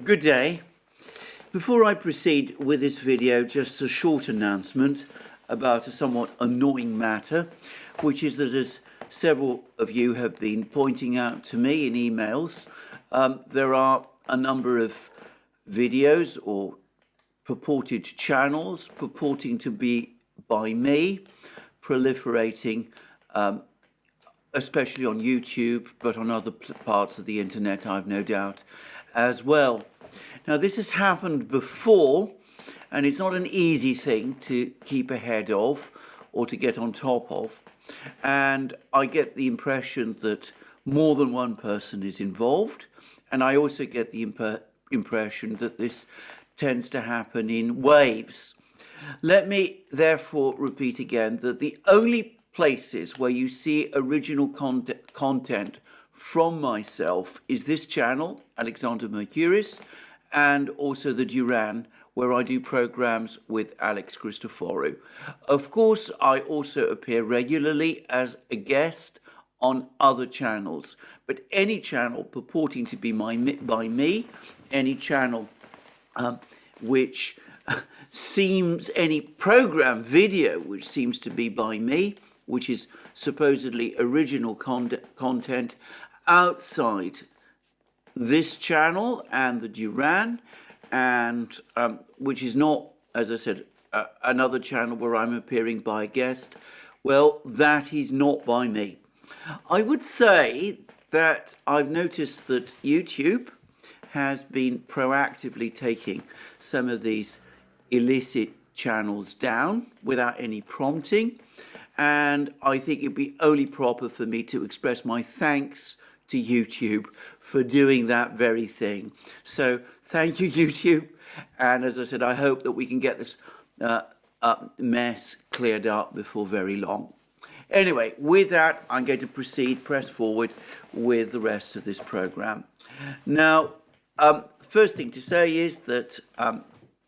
Good day. Before I proceed with this video, just a short announcement about a somewhat annoying matter, which is that, as several of you have been pointing out to me in emails, there are a number of videos or purported channels purporting to be by me, proliferating, especially on YouTube, but on other parts of the internet, I've no doubt, as well. Now, this has happened before, and it's not an easy thing to keep ahead of or to get on top of. And I get the impression that more than one person is involved, and I also get the impression that this tends to happen in waves. Let me therefore repeat again that the only places where you see original content from myself is this channel, Alexander Mercouris, and also the Duran, where I do programs with Alex Christoforou. Of course, I also appear regularly as a guest on other channels, but any channel purporting to be by me, any channel which seems, any program video which seems to be by me, which is supposedly original content outside this channel and the Duran, and which is not, as I said, another channel where I'm appearing by a guest, well, that is not by me. I would say that I've noticed that YouTube has been proactively taking some of these illicit channels down without any prompting, and I think it'd be only proper for me to express my thanks to YouTube for doing that very thing. So thank you, YouTube, and as I said, I hope that we can get this mess cleared up before very long. Anyway, with that, I'm going to press forward with the rest of this program. Now, first thing to say is that,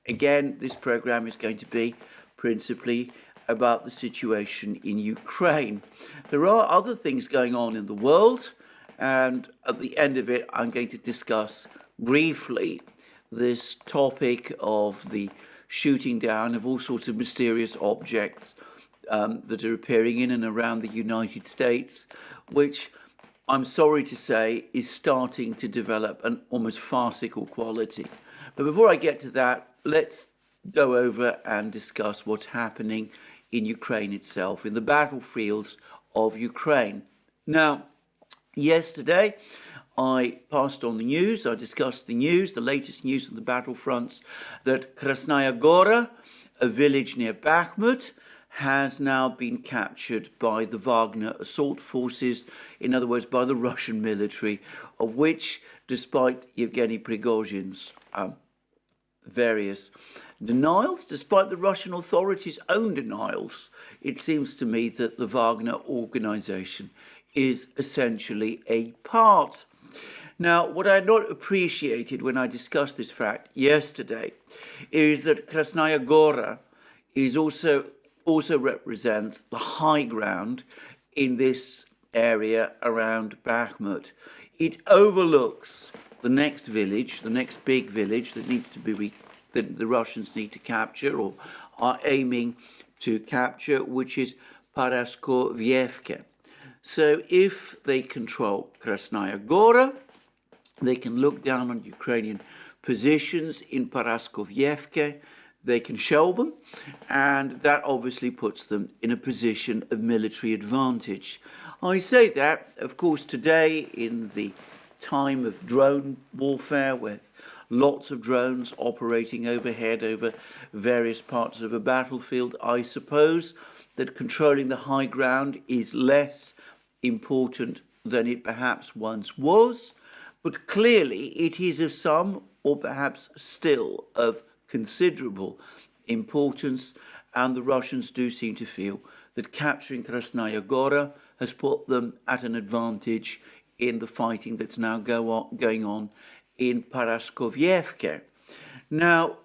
again, this program is going to be principally about the situation in Ukraine. There are other things going on in the world, and at the end of it, I'm going to discuss briefly this topic of the shooting down of all sorts of mysterious objects that are appearing in and around the United States, which I'm sorry to say is starting to develop an almost farcical quality. But before I get to that, let's go over and discuss what's happening in Ukraine itself, in the battlefields of Ukraine. Now, yesterday, I passed on the news, I discussed the news, the latest news on the battlefronts, that Krasnaya Gora, a village near Bakhmut, has now been captured by the Wagner assault forces, in other words, by the Russian military, of which, despite Yevgeny Prigozhin's various denials, despite the Russian authorities' own denials, it seems to me that the Wagner organization is essentially a part. Now, what I had not appreciated when I discussed this fact yesterday is that Krasnaya Gora is also represents the high ground in this area around Bakhmut. It overlooks the next village, the next big village that needs to be that the Russians need to capture or are aiming to capture, which is Paraskovievka. So if they control Krasnaya Gora, they can look down on Ukrainian positions in Paraskovievka, they can shell them, and that obviously puts them in a position of military advantage. I say that, of course, today in the time of drone warfare, with lots of drones operating overhead over various parts of a battlefield, I suppose that controlling the high ground is less important than it perhaps once was, but clearly it is of some, or perhaps still of considerable importance, and the Russians do seem to feel that capturing Krasnaya Gora has put them at an advantage in the fighting that's now going on in Paraskovievka. Now,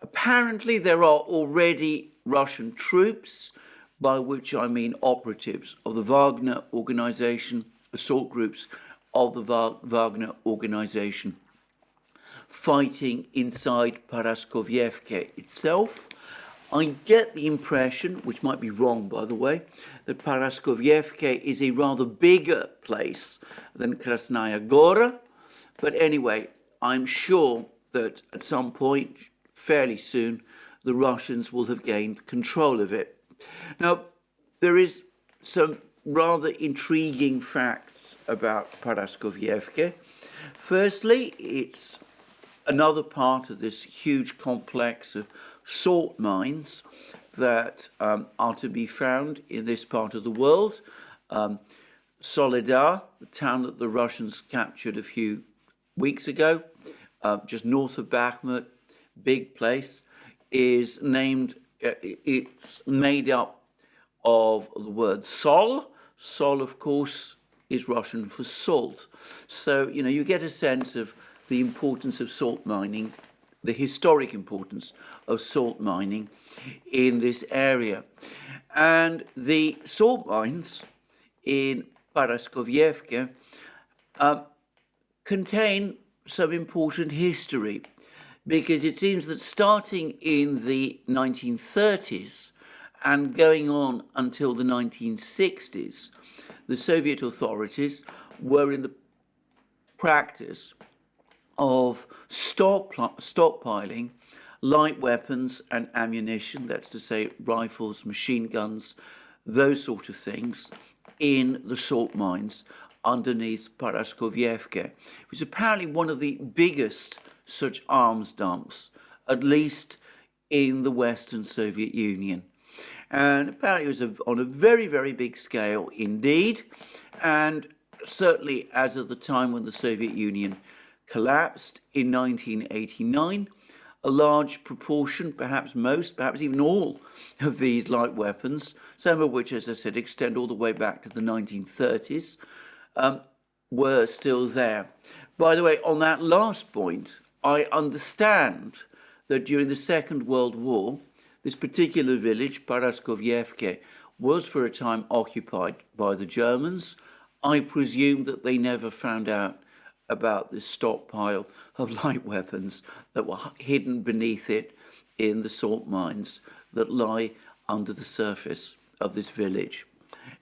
apparently there are already Russian troops, by which I mean operatives of the Wagner organization, assault groups of the Wagner organization, fighting inside Paraskovievka itself. I get the impression, which might be wrong by the way, that Paraskovievka is a rather bigger place than Krasnaya Gora, but anyway, I'm sure that at some point, fairly soon, the Russians will have gained control of it. Now, there is some rather intriguing facts about Paraskovievka. Firstly, it's another part of this huge complex of salt mines that are to be found in this part of the world. Soledar, the town that the Russians captured a few weeks ago, just north of Bakhmut, big place, is named, it's made up of the word sol. Sol, of course, is Russian for salt. So, you get a sense of the importance of salt mining, the historic importance of salt mining in this area. And the salt mines in Paraskovievka contain some important history, because it seems that starting in the 1930s and going on until the 1960s, the Soviet authorities were in the practice of stockpiling light weapons and ammunition, that's to say rifles, machine guns, those sort of things, in the salt mines underneath Paraskovievka. It was apparently one of the biggest such arms dumps, at least in the Western Soviet Union. And apparently it was on a very, very big scale indeed, and certainly as of the time when the Soviet Union collapsed in 1989, a large proportion, perhaps most, perhaps even all of these light weapons, some of which, as I said, extend all the way back to the 1930s, were still there. By the way, on that last point, I understand that during the Second World War, this particular village, Paraskovievka, was for a time occupied by the Germans. I presume that they never found out about this stockpile of light weapons that were hidden beneath it in the salt mines that lie under the surface of this village.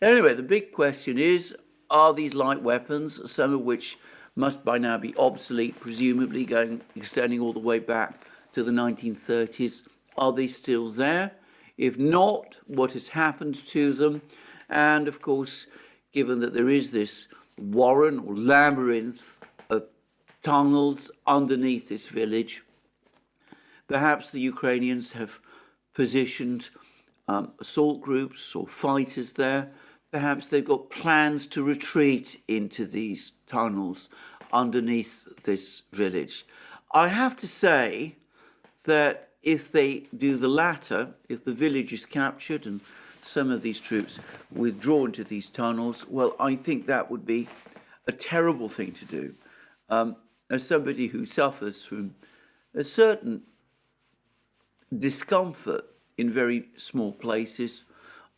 Anyway, the big question is, are these light weapons, some of which must by now be obsolete, presumably extending all the way back to the 1930s, are they still there? If not, what has happened to them? And of course, given that there is this warren or labyrinth of tunnels underneath this village, perhaps the Ukrainians have positioned assault groups or fighters there. Perhaps they've got plans to retreat into these tunnels underneath this village. I have to say that if they do the latter, if the village is captured and some of these troops withdraw into these tunnels, well, I think that would be a terrible thing to do. As somebody who suffers from a certain discomfort in very small places,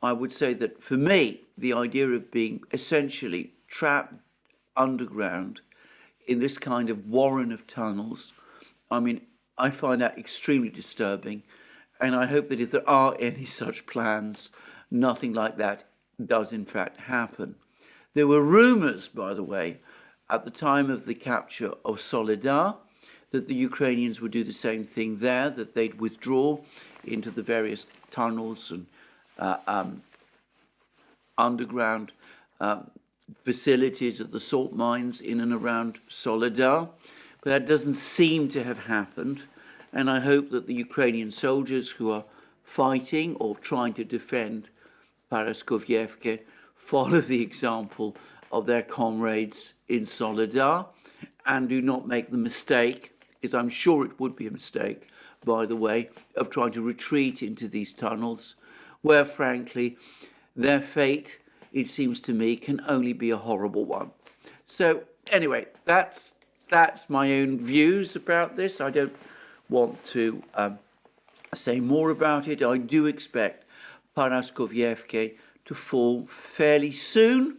I would say that for me, the idea of being essentially trapped underground in this kind of warren of tunnels, I find that extremely disturbing, and I hope that if there are any such plans, nothing like that does in fact happen. There were rumours, by the way, at the time of the capture of Soledar, that the Ukrainians would do the same thing there, that they'd withdraw into the various tunnels and underground facilities at the salt mines in and around Soledar. But that doesn't seem to have happened, and I hope that the Ukrainian soldiers who are fighting or trying to defend Paraskovievka follow the example of their comrades in Soledar and do not make the mistake, because I'm sure it would be a mistake, by the way, of trying to retreat into these tunnels, where, frankly, their fate, it seems to me, can only be a horrible one. So, anyway, that's my own views about this. I don't want to say more about it. I do expect Paraskovievka to fall fairly soon,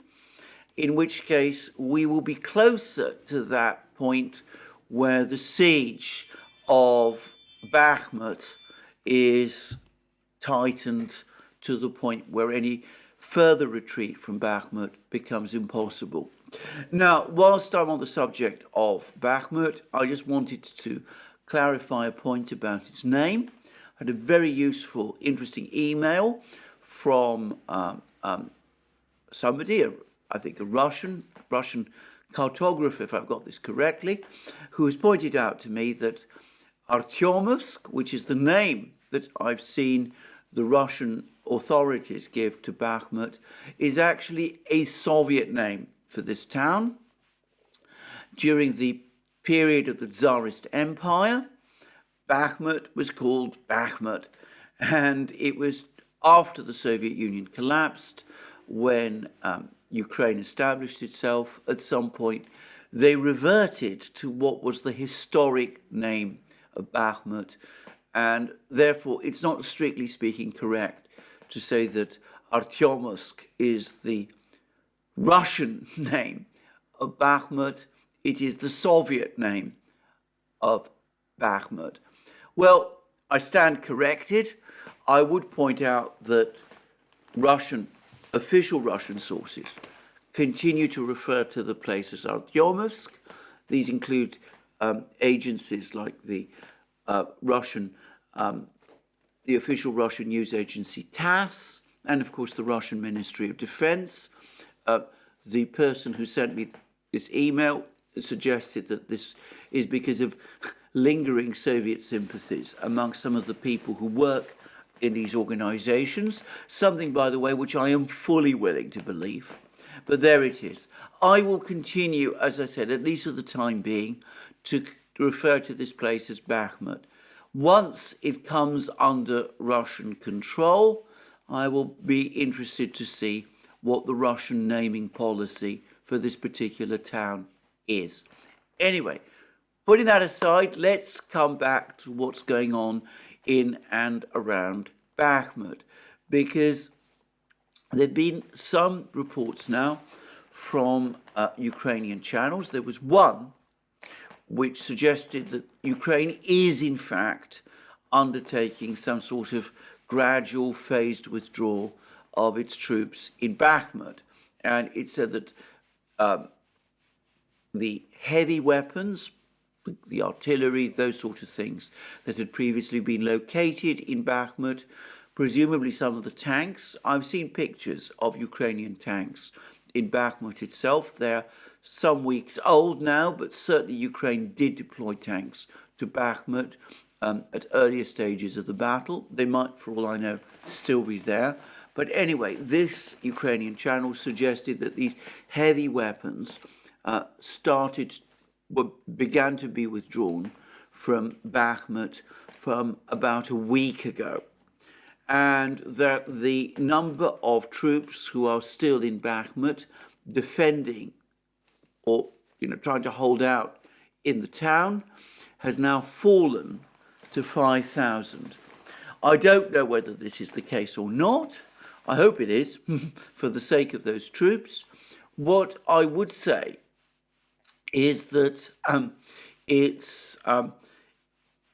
in which case we will be closer to that point where the siege of Bakhmut is tightened to the point where any further retreat from Bakhmut becomes impossible. Now, whilst I'm on the subject of Bakhmut, I just wanted to clarify a point about its name. I had a very useful, interesting email from somebody, I think a Russian cartographer, if I've got this correctly, who has pointed out to me that Artyomovsk, which is the name that I've seen the Russian authorities give to Bakhmut, is actually a Soviet name for this town. During the period of the Tsarist Empire, Bakhmut was called Bakhmut, and it was after the Soviet Union collapsed, when Ukraine established itself, at some point they reverted to what was the historic name of Bakhmut, and therefore it's not strictly speaking correct to say that Artyomovsk is the Russian name of Bakhmut. It is the Soviet name of Bakhmut. Well, I stand corrected. I would point out that official Russian sources continue to refer to the place as Artyomovsk. These include agencies like the official Russian news agency TASS, and of course the Russian Ministry of Defense. The person who sent me this email suggested that this is because of lingering Soviet sympathies among some of the people who work in these organizations, something, by the way, which I am fully willing to believe. But there it is. I will continue, as I said, at least for the time being, to refer to this place as Bakhmut. Once it comes under Russian control, I will be interested to see what the Russian naming policy for this particular town is. Anyway, putting that aside, let's come back to what's going on in and around Bakhmut, because there have been some reports now from Ukrainian channels. There was one which suggested that Ukraine is in fact undertaking some sort of gradual phased withdrawal of its troops in Bakhmut. And it said that the heavy weapons, the artillery, those sort of things that had previously been located in Bakhmut, presumably some of the tanks. I've seen pictures of Ukrainian tanks in Bakhmut itself. They're some weeks old now, but certainly Ukraine did deploy tanks to Bakhmut at earlier stages of the battle. They might, for all I know, still be there. But anyway, this Ukrainian channel suggested that these heavy weapons began to be withdrawn from Bakhmut from about a week ago, and that the number of troops who are still in Bakhmut defending or trying to hold out in the town has now fallen to 5,000. I don't know whether this is the case or not. I hope it is, for the sake of those troops. What I would say is that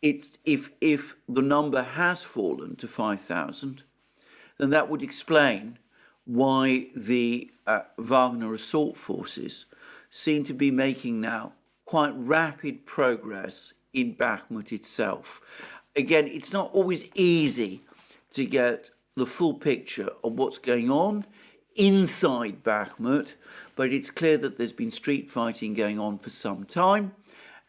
if the number has fallen to 5,000, then that would explain why the Wagner assault forces seem to be making now quite rapid progress in Bakhmut itself. Again, it's not always easy to get the full picture of what's going on inside Bakhmut, but it's clear that there's been street fighting going on for some time.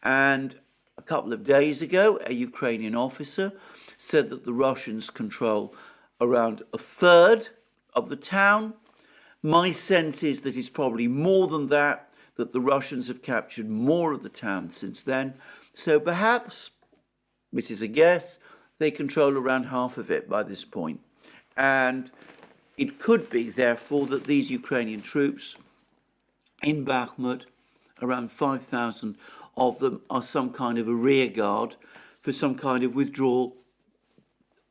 And a couple of days ago, a Ukrainian officer said that the Russians control around a third of the town. My sense is that it's probably more than that the Russians have captured more of the town since then. So perhaps, this is a guess, they control around half of it by this point. And it could be, therefore, that these Ukrainian troops in Bakhmut, around 5,000 of them, are some kind of a rear guard for some kind of withdrawal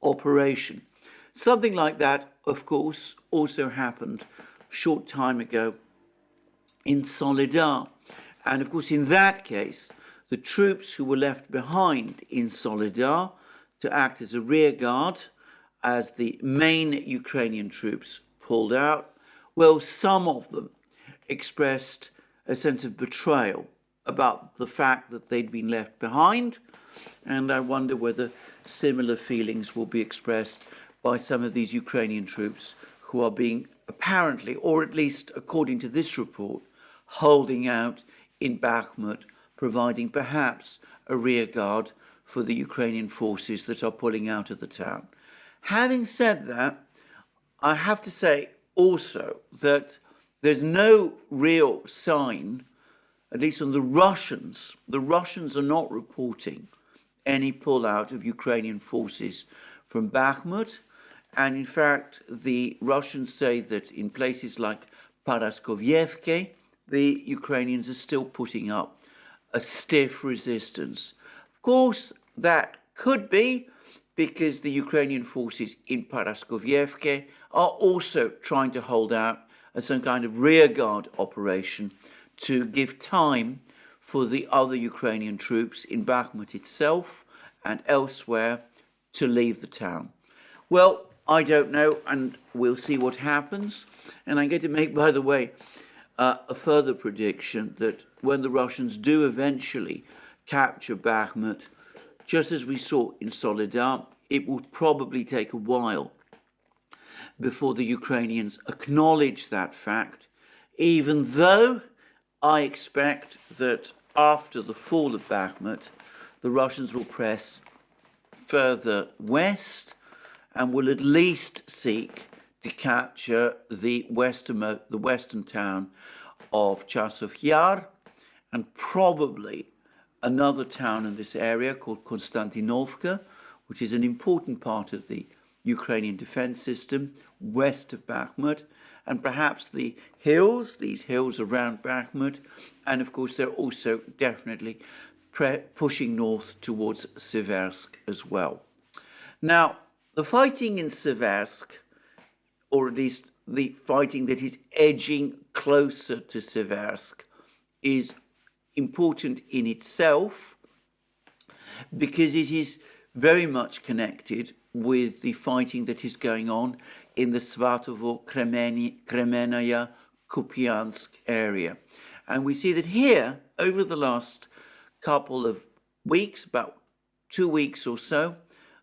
operation. Something like that, of course, also happened a short time ago in Soledar. And of course, in that case, the troops who were left behind in Solidar to act as a rear guard as the main Ukrainian troops pulled out. Well, some of them expressed a sense of betrayal about the fact that they'd been left behind, and I wonder whether similar feelings will be expressed by some of these Ukrainian troops who are being apparently, or at least according to this report, holding out in Bakhmut, providing perhaps a rear guard for the Ukrainian forces that are pulling out of the town. Having said that, I have to say also that there's no real sign, at least on the Russians are not reporting any pullout of Ukrainian forces from Bakhmut. And in fact, the Russians say that in places like Paraskovievka, the Ukrainians are still putting up a stiff resistance. Of course, that could be because the Ukrainian forces in Paraskovievka are also trying to hold out as some kind of rearguard operation to give time for the other Ukrainian troops in Bakhmut itself and elsewhere to leave the town. Well, I don't know, and we'll see what happens. And I'm going to make, by the way, a further prediction that when the Russians do eventually capture Bakhmut, just as we saw in Solidar, it will probably take a while before the Ukrainians acknowledge that fact, even though I expect that after the fall of Bakhmut, the Russians will press further west and will at least seek to capture the western town of Chasov Yar, and probably another town in this area called Konstantinovka, which is an important part of the Ukrainian defense system west of Bakhmut, and perhaps these hills around Bakhmut, and of course they're also definitely pushing north towards Seversk as well. Now, the fighting in Seversk, or at least the fighting that is edging closer to Seversk, is important in itself because it is very much connected with the fighting that is going on in the Svatovo, Kremenaya, Kupiansk area. And we see that here, over the last couple of weeks, about 2 weeks or so,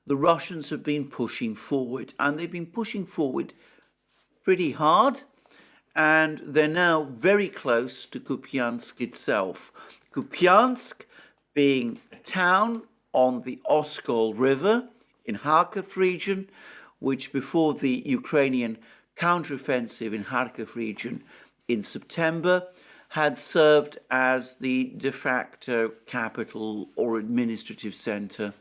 the Russians have been pushing forward, and they've been pushing forward pretty hard, and they're now very close to Kupiansk itself. Kupiansk being a town on the Oskol River in Kharkiv region, which before the Ukrainian counteroffensive in Kharkiv region in September had served as the de facto capital or administrative center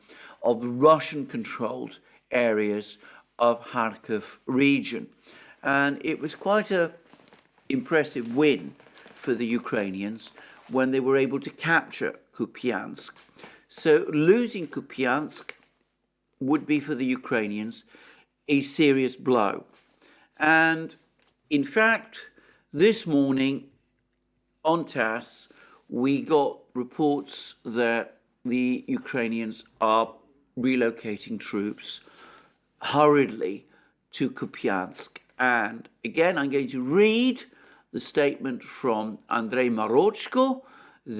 of the Russian-controlled areas of Kharkiv region. And it was quite an impressive win for the Ukrainians when they were able to capture Kupiansk. So losing Kupiansk would be for the Ukrainians a serious blow. And in fact, this morning on TASS, we got reports that the Ukrainians are relocating troops hurriedly to Kupiansk. And again, I'm going to read the statement from Andrei Marochko,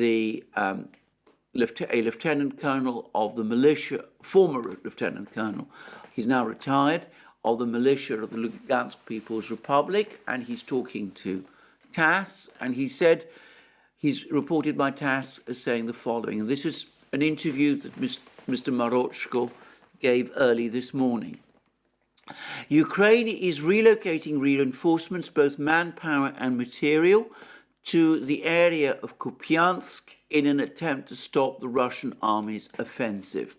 a lieutenant colonel of the militia, former lieutenant colonel, he's now retired, of the militia of the Lugansk People's Republic, and he's talking to TASS, and he said, he's reported by TASS as saying the following, and this is an interview that Mr. Marochko gave early this morning. Ukraine is relocating reinforcements, both manpower and material, to the area of Kupiansk in an attempt to stop the Russian army's offensive.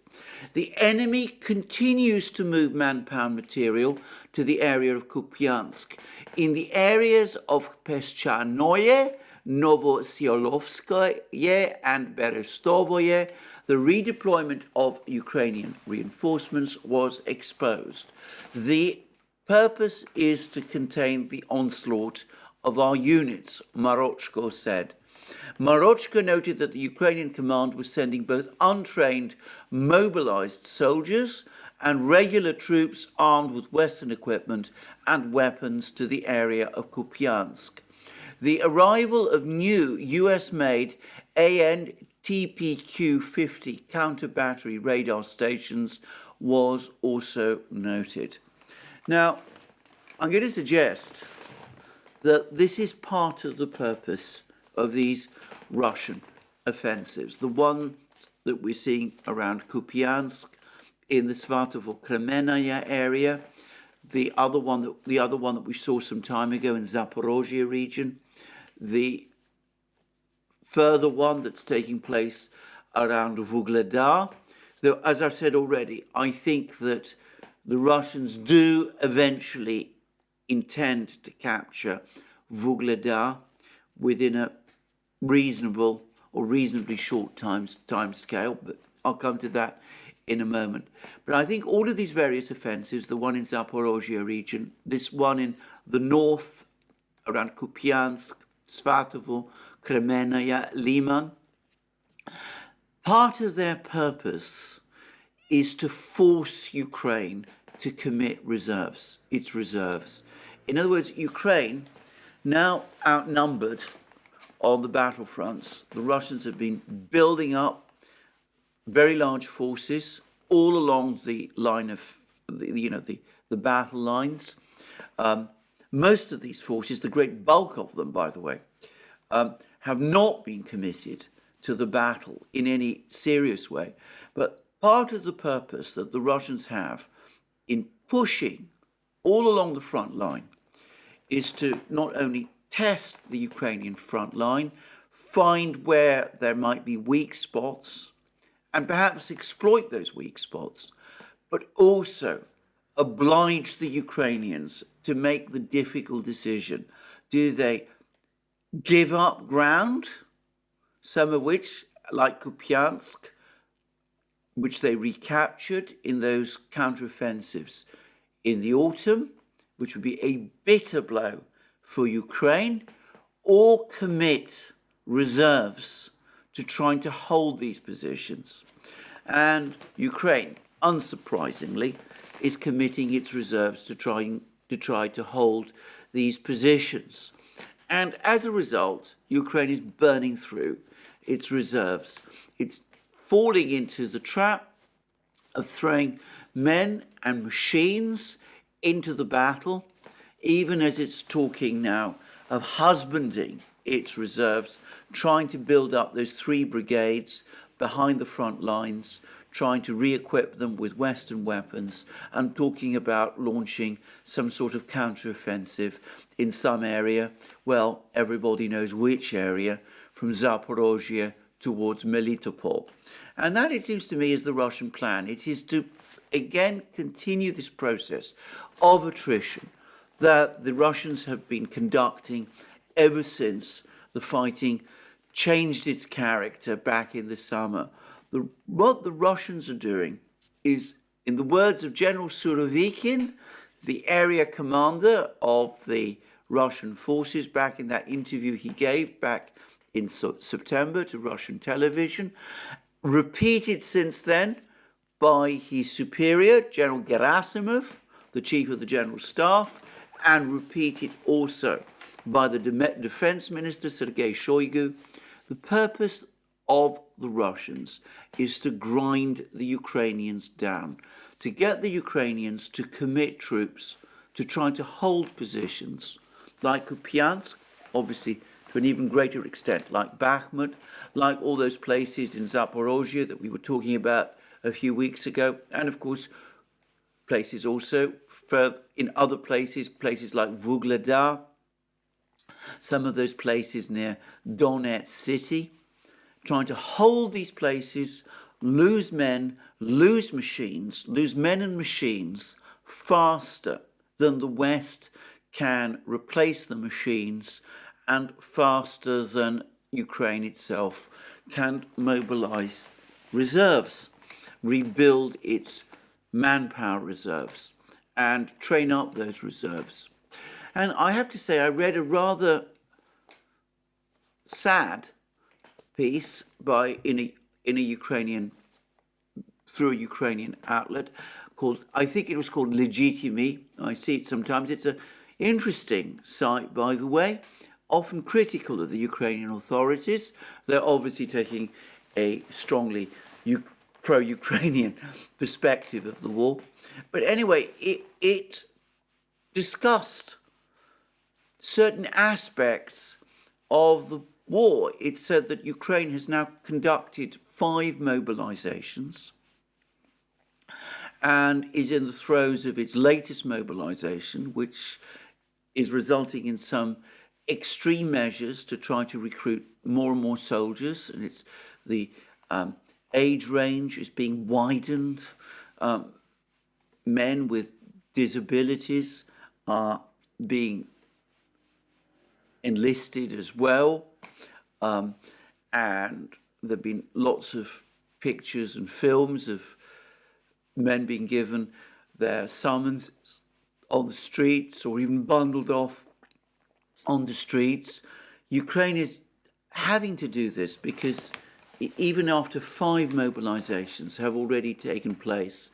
The enemy continues to move manpower and material to the area of Kupiansk. In the areas of Peshchanoye, Novosyolovskoye and Berestovoye, the redeployment of Ukrainian reinforcements was exposed. The purpose is to contain the onslaught of our units, Marochko said. Marochka noted that the Ukrainian command was sending both untrained, mobilized soldiers and regular troops armed with Western equipment and weapons to the area of Kupiansk. The arrival of new US-made AN-TPQ-50 counter-battery radar stations was also noted. Now, I'm going to suggest that this is part of the purpose of these Russian offensives. The one that we're seeing around Kupiansk, in the Svatovo-Kremenaya area, the other one that we saw some time ago in Zaporozhye region, the further one that's taking place around Vuhledar. Though, as I've said already, I think that the Russians do eventually intend to capture Vuhledar within a reasonable or reasonably short time scale, but I'll come to that in a moment. But I think all of these various offensives, the one in Zaporozhye region, this one in the north around Kupiansk, Svatovo, Kremenaya, Liman, part of their purpose is to force Ukraine to commit its reserves. In other words, Ukraine, now outnumbered on the battlefronts, the Russians have been building up very large forces all along the line of, the battle lines. Most of these forces, the great bulk of them, by the way, have not been committed to the battle in any serious way. But part of the purpose that the Russians have in pushing all along the front line is to not only test the Ukrainian front line, find where there might be weak spots, and perhaps exploit those weak spots, but also oblige the Ukrainians to make the difficult decision. Do they give up ground, some of which, like Kupiansk, which they recaptured in those counteroffensives in the autumn, which would be a bitter blow for Ukraine, or commit reserves to trying to hold these positions? And Ukraine, unsurprisingly, is committing its reserves to try to hold these positions. And as a result, Ukraine is burning through its reserves. It's falling into the trap of throwing men and machines into the battle, even as it's talking now of husbanding its reserves, trying to build up those 3 brigades behind the front lines, trying to re-equip them with Western weapons, and talking about launching some sort of counter-offensive in some area. Well, everybody knows which area, from Zaporozhye towards Melitopol. And that, it seems to me, is the Russian plan. It is to, again, continue this process of attrition that the Russians have been conducting ever since the fighting changed its character back in the summer. What the Russians are doing is, in the words of General Surovikin, the area commander of the Russian forces, back in that interview he gave back in September to Russian television, repeated since then by his superior, General Gerasimov, the chief of the General Staff, and repeated also by the Defense Minister, Sergei Shoigu. The purpose of the Russians is to grind the Ukrainians down, to get the Ukrainians to commit troops, to try to hold positions like Kupiansk, obviously to an even greater extent, like Bakhmut, like all those places in Zaporozhye that we were talking about a few weeks ago, and of course places also in other places like Vuhledar, some of those places near Donetsk city, trying to hold these places, lose men, lose men and machines faster than the West can replace the machines, and faster than Ukraine itself can mobilize reserves, rebuild its manpower reserves, and train up those reserves. And I have to say, I read a rather sad piece by in a Ukrainian, through a Ukrainian outlet called, I think it was called Legitimi. I see it sometimes. It's an interesting site, by the way, often critical of the Ukrainian authorities. They're obviously taking a strongly pro-Ukrainian perspective of the war. But anyway, it discussed certain aspects of the war. It said that Ukraine has now conducted 5 mobilizations and is in the throes of its latest mobilization, which is resulting in some extreme measures to try to recruit more and more soldiers, and it's the age range is being widened. Men with disabilities are being enlisted as well, and there have been lots of pictures and films of men being given their summons on the streets or even bundled off on the streets. Ukraine is having to do this because even after 5 mobilizations have already taken place,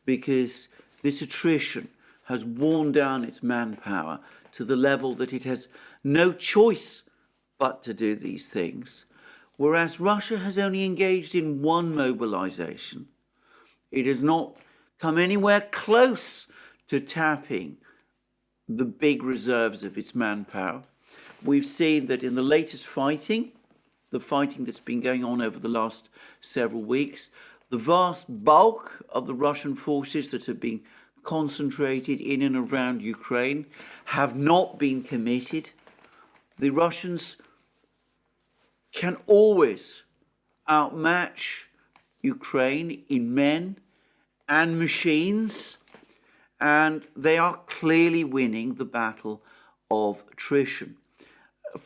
because this attrition has worn down its manpower to the level that it has no choice but to do these things, whereas Russia has only engaged in 1 mobilization. It has not come anywhere close to tapping the big reserves of its manpower. We've seen that in the latest fighting, the fighting that's been going on over the last several weeks, the vast bulk of the Russian forces that have been concentrated in and around Ukraine have not been committed. The Russians can always outmatch Ukraine in men and machines, and they are clearly winning the battle of attrition. A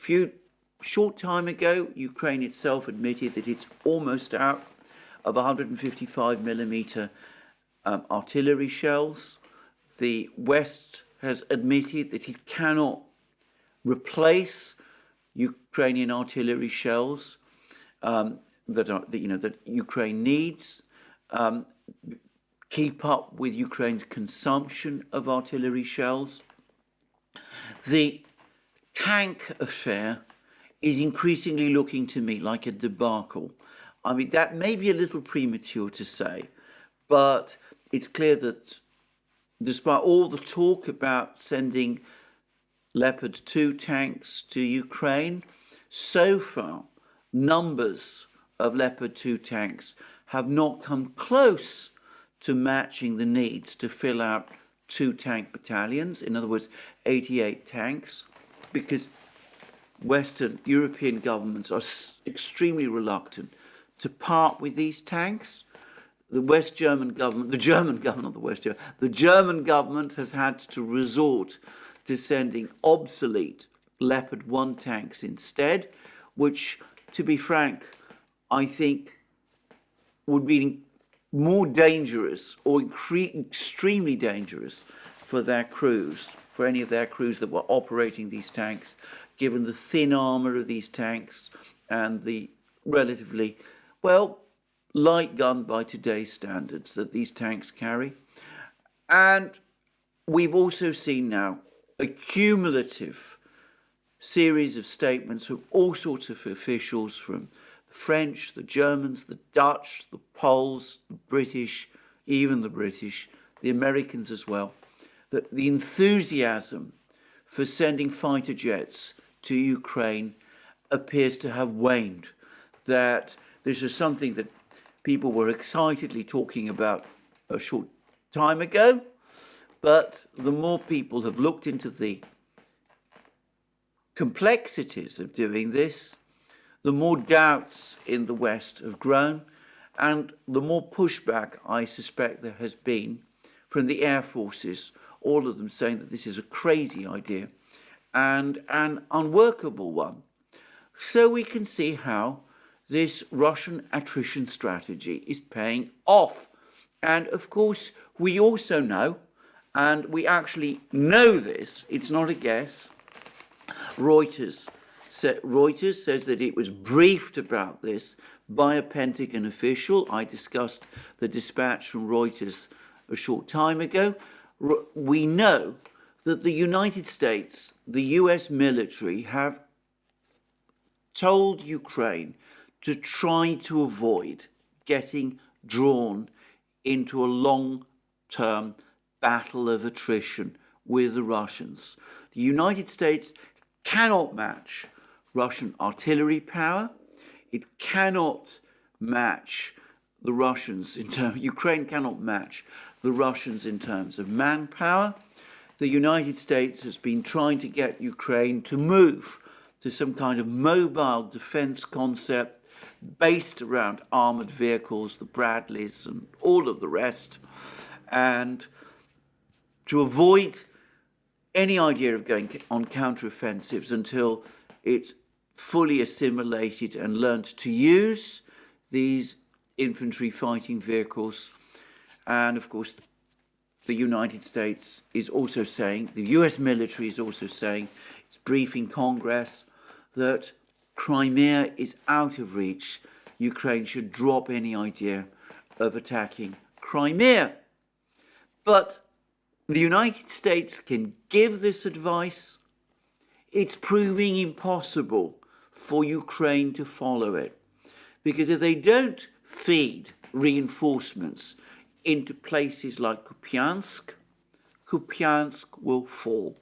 short time ago, Ukraine itself admitted that it's almost out of 155 millimeter artillery shells. The West has admitted that it cannot replace Ukrainian artillery shells that Ukraine needs, keep up with Ukraine's consumption of artillery shells. The tank affair is increasingly looking to me like a debacle. I mean, that may be a little premature to say, but it's clear that despite all the talk about sending Leopard 2 tanks to Ukraine, so far numbers of Leopard 2 tanks have not come close to matching the needs to fill out 2 tank battalions, in other words, 88 tanks, because Western European governments are extremely reluctant to part with these tanks. The German government has had to resort to sending obsolete Leopard 1 tanks instead, which, to be frank, I think would be more dangerous or extremely dangerous for their crews, for any of their crews that were operating these tanks, given the thin armour of these tanks and the relatively, well, light gun by today's standards that these tanks carry. And we've also seen now a cumulative series of statements from all sorts of officials, from the French, the Germans, the Dutch, the Poles, the British, even the British, the Americans as well, that the enthusiasm for sending fighter jets to Ukraine appears to have waned, that this is something that people were excitedly talking about a short time ago, but the more people have looked into the complexities of doing this, the more doubts in the West have grown, and the more pushback I suspect there has been from the air forces, all of them saying that this is a crazy idea and an unworkable one. So we can see how this Russian attrition strategy is paying off. And of course, we also know, and we actually know this, it's not a guess, Reuters Reuters says that it was briefed about this by a Pentagon official. I discussed the dispatch from Reuters a short time ago. We know that the United States, the US military, have told Ukraine to try to avoid getting drawn into a long-term battle of attrition with the Russians. The United States cannot match Russian artillery power. It cannot match the Russians in terms, Ukraine cannot match the Russians in terms of manpower. The United States has been trying to get Ukraine to move to some kind of mobile defense concept based around armored vehicles, the Bradleys and all of the rest, and to avoid any idea of going on counteroffensives until it's fully assimilated and learned to use these infantry fighting vehicles. And of course, the United States is also saying, the US military is also saying, it's briefing Congress, that Crimea is out of reach. Ukraine should drop any idea of attacking Crimea. But the United States can give this advice. It's proving impossible for Ukraine to follow it. Because if they don't feed reinforcements into places like Kupiansk, Kupiansk will fall.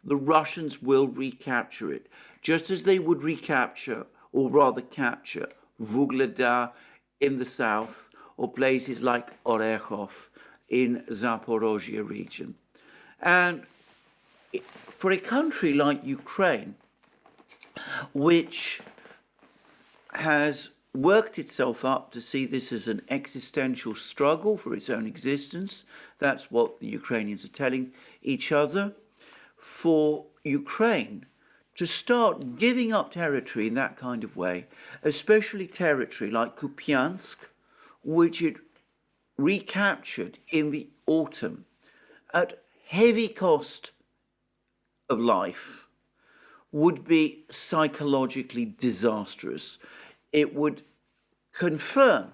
The Russians will recapture it, just as they would recapture, or rather capture, Vuhledar in the south, or places like Orechov in Zaporozhye region. And for a country like Ukraine, which has worked itself up to see this as an existential struggle for its own existence, that's what the Ukrainians are telling each other, for Ukraine to start giving up territory in that kind of way, especially territory like Kupiansk, which it recaptured in the autumn at heavy cost of life, would be psychologically disastrous. It would confirm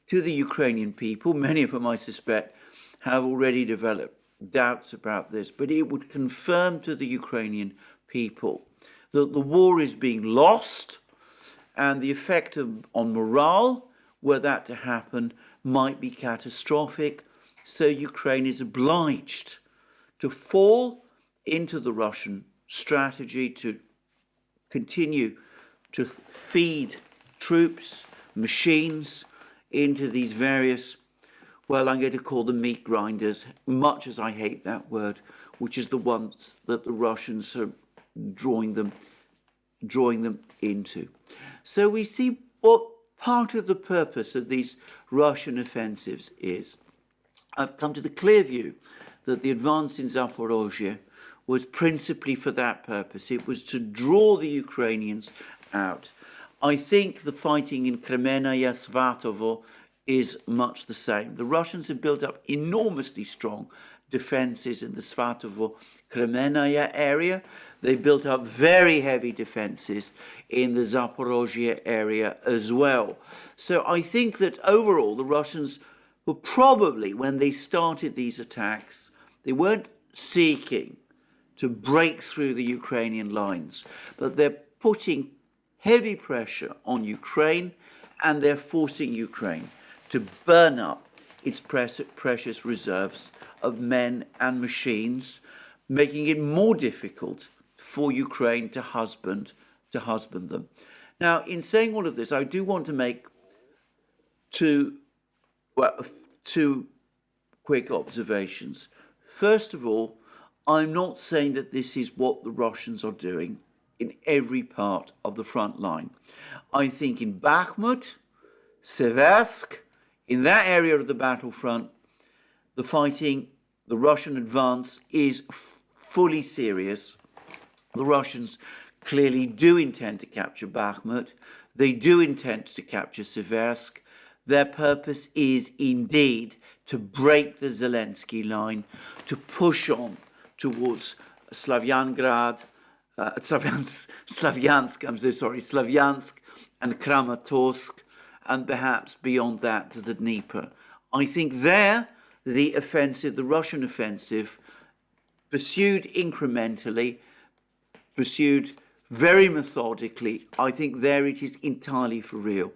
to the Ukrainian people, many of whom I suspect have already developed doubts about this, but it would confirm to the Ukrainian people that the war is being lost, and the effect on morale, were that to happen, might be catastrophic. So Ukraine is obliged to fall into the Russian strategy to continue to feed troops, machines into these various, well, I'm going to call them meat grinders, much as I hate that word, which is the ones that the Russians are drawing them into. So we see what part of the purpose of these Russian offensives is. I've come to the clear view that the advance in Zaporozhye was principally for that purpose. It was to draw the Ukrainians out. I think the fighting in Kremenaya, Svatovo is much the same. The Russians have built up enormously strong defenses in the Svatovo, Kremenaya area. They built up very heavy defenses in the Zaporozhye area as well. So I think that overall the Russians were probably, when they started these attacks, they weren't seeking to break through the Ukrainian lines, but they're putting heavy pressure on Ukraine, and they're forcing Ukraine to burn up its precious reserves of men and machines, making it more difficult for Ukraine to husband them. Now, in saying all of this, I do want to make two quick observations. First of all, I'm not saying that this is what the Russians are doing in every part of the front line. I think in Bakhmut, Seversk, in that area of the battlefront, the fighting, the Russian advance is fully serious. The Russians clearly do intend to capture Bakhmut. They do intend to capture Seversk. Their purpose is indeed to break the Zelensky line, to push on towards Slavyangrad, Slavyansk, I'm so sorry, Slavyansk and Kramatorsk, and perhaps beyond that to the Dnieper. I think there, the offensive, the Russian offensive, pursued incrementally, pursued very methodically, I think there it is entirely for real.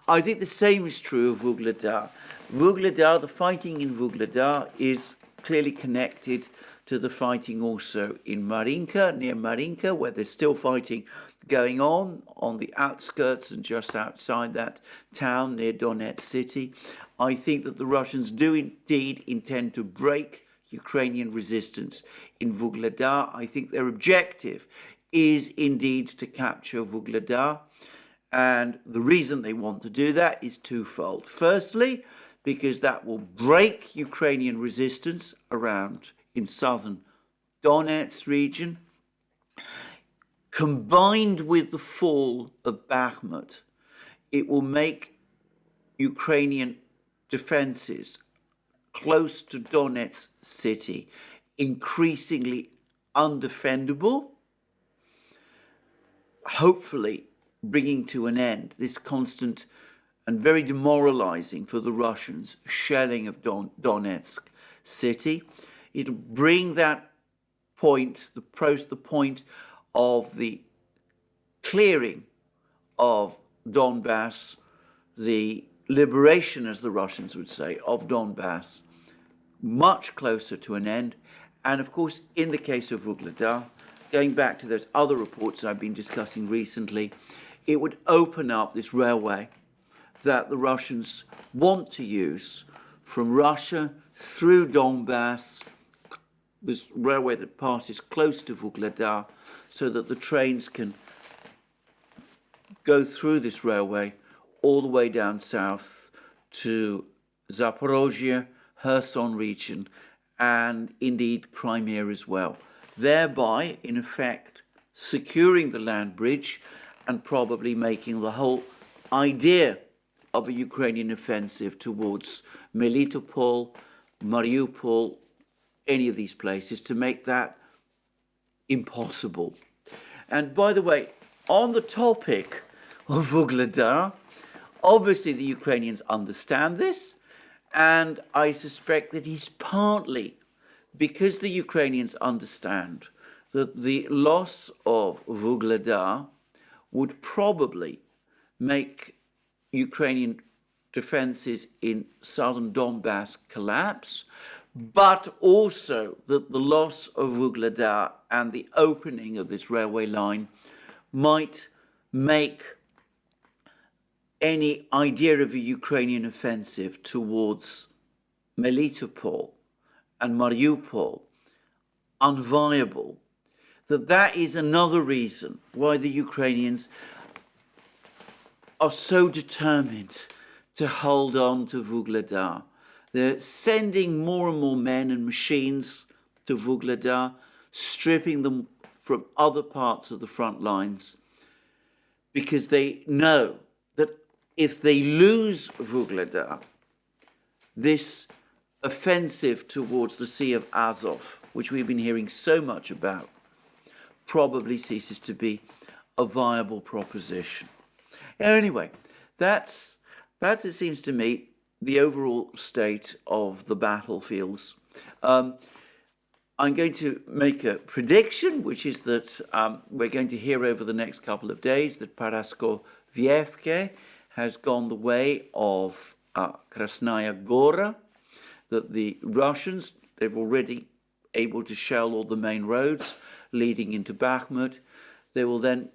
I think the same is true of Vuhledar. Vuhledar, the fighting in Vuhledar is clearly connected to the fighting also in Marinka, near Marinka, where there's still fighting going on the outskirts and just outside that town near Donetsk city. I think that the Russians do indeed intend to break Ukrainian resistance in Vuhledar. I think their objective is indeed to capture Vuhledar. And the reason they want to do that is twofold. Firstly, because that will break Ukrainian resistance around in southern Donetsk region. Combined with the fall of Bakhmut, it will make Ukrainian defenses close to Donetsk city increasingly undefendable, hopefully bringing to an end this constant and very demoralizing for the Russians shelling of Donetsk city. It'll bring that point, the point of the clearing of Donbass, the liberation, as the Russians would say, of Donbass, much closer to an end. And of course, in the case of Vuhledar, going back to those other reports I've been discussing recently, it would open up this railway that the Russians want to use from Russia through Donbass, this railway that passes close to Vuhledar, so that the trains can go through this railway all the way down south to Zaporozhye, Kherson region, and indeed Crimea as well, thereby, in effect, securing the land bridge and probably making the whole idea of a Ukrainian offensive towards Melitopol, Mariupol, any of these places, to make that impossible. And by the way, on the topic of Vuhledar, obviously the Ukrainians understand this, and I suspect that it's partly because the Ukrainians understand that the loss of Vuhledar would probably make Ukrainian defenses in southern Donbass collapse, but also that the loss of Vuhledar and the opening of this railway line might make any idea of a Ukrainian offensive towards Melitopol and Mariupol unviable. That is another reason why the Ukrainians are so determined to hold on to Vuhledar. They're sending more and more men and machines to Vuhledar, stripping them from other parts of the front lines, because they know that if they lose Vuhledar, this offensive towards the Sea of Azov, which we've been hearing so much about, probably ceases to be a viable proposition. Anyway, that's it seems to me, the overall state of the battlefields. I'm going to make a prediction, which is that we're going to hear over the next couple of days that Paraskovievka has gone the way of Krasnaya Gora, that the Russians, they've already able to shell all the main roads leading into Bakhmut. They will then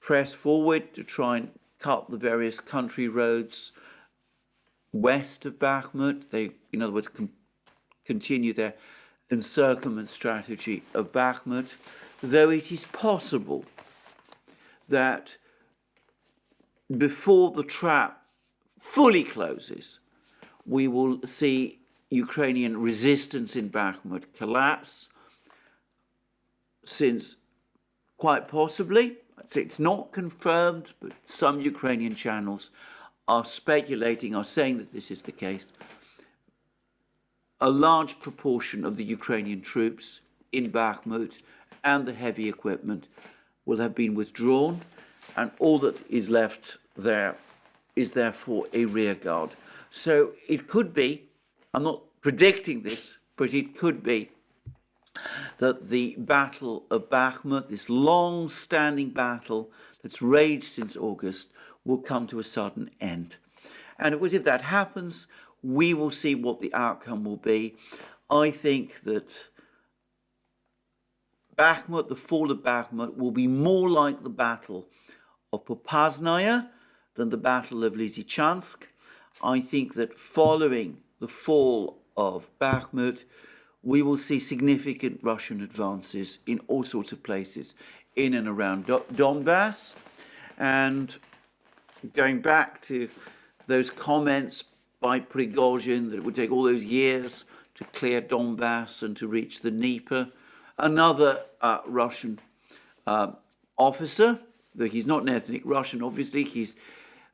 press forward to try and cut the various country roads west of Bakhmut. They, in other words, continue their encirclement strategy of Bakhmut, though it is possible that before the trap fully closes, we will see Ukrainian resistance in Bakhmut collapse, since quite possibly, it's not confirmed, but some Ukrainian channels are speculating, are saying that this is the case, a large proportion of the Ukrainian troops in Bakhmut and the heavy equipment will have been withdrawn, and all that is left there is therefore a rearguard. So it could be, I'm not predicting this, but it could be that the Battle of Bakhmut, this long-standing battle that's raged since August, will come to a sudden end. And of course, if that happens, we will see what the outcome will be. I think that Bakhmut, the fall of Bakhmut, will be more like the Battle of Popasnaya than the Battle of Lysychansk. I think that following the fall of Bakhmut, we will see significant Russian advances in all sorts of places in and around Donbass. And going back to those comments by Prigozhin that it would take all those years to clear Donbass and to reach the Dnieper, another Russian officer, though he's not an ethnic Russian, obviously, he's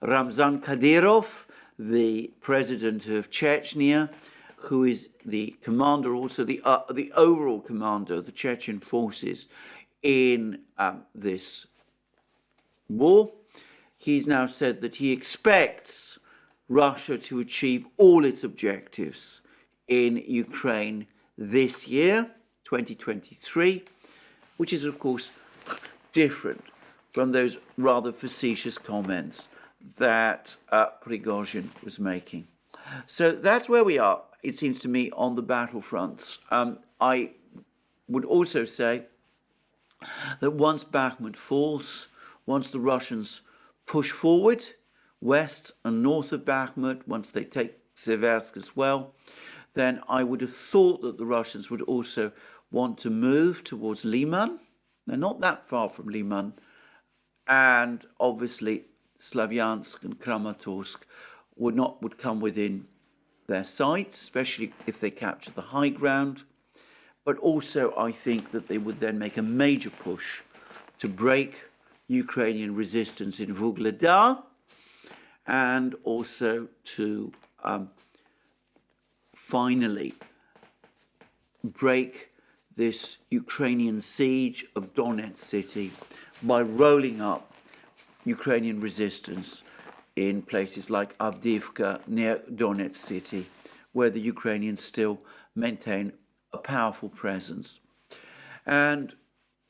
Ramzan Kadyrov, the president of Chechnya, who is the commander, also the overall commander of the Chechen forces in this war. He's now said that he expects Russia to achieve all its objectives in Ukraine this year, 2023, which is, of course, different from those rather facetious comments that Prigozhin was making. So that's where we are, it seems to me, on the battlefronts. I would also say that once Bakhmut falls, once the Russians push forward, west and north of Bakhmut, once they take Seversk as well, then I would have thought that the Russians would also want to move towards Liman. They're not that far from Liman. And obviously Slavyansk and Kramatorsk would come within their sights, especially if they capture the high ground. But also I think that they would then make a major push to break Ukrainian resistance in Vuhledar, and also to finally break this Ukrainian siege of Donetsk city by rolling up Ukrainian resistance in places like Avdiivka near Donetsk city, where the Ukrainians still maintain a powerful presence. And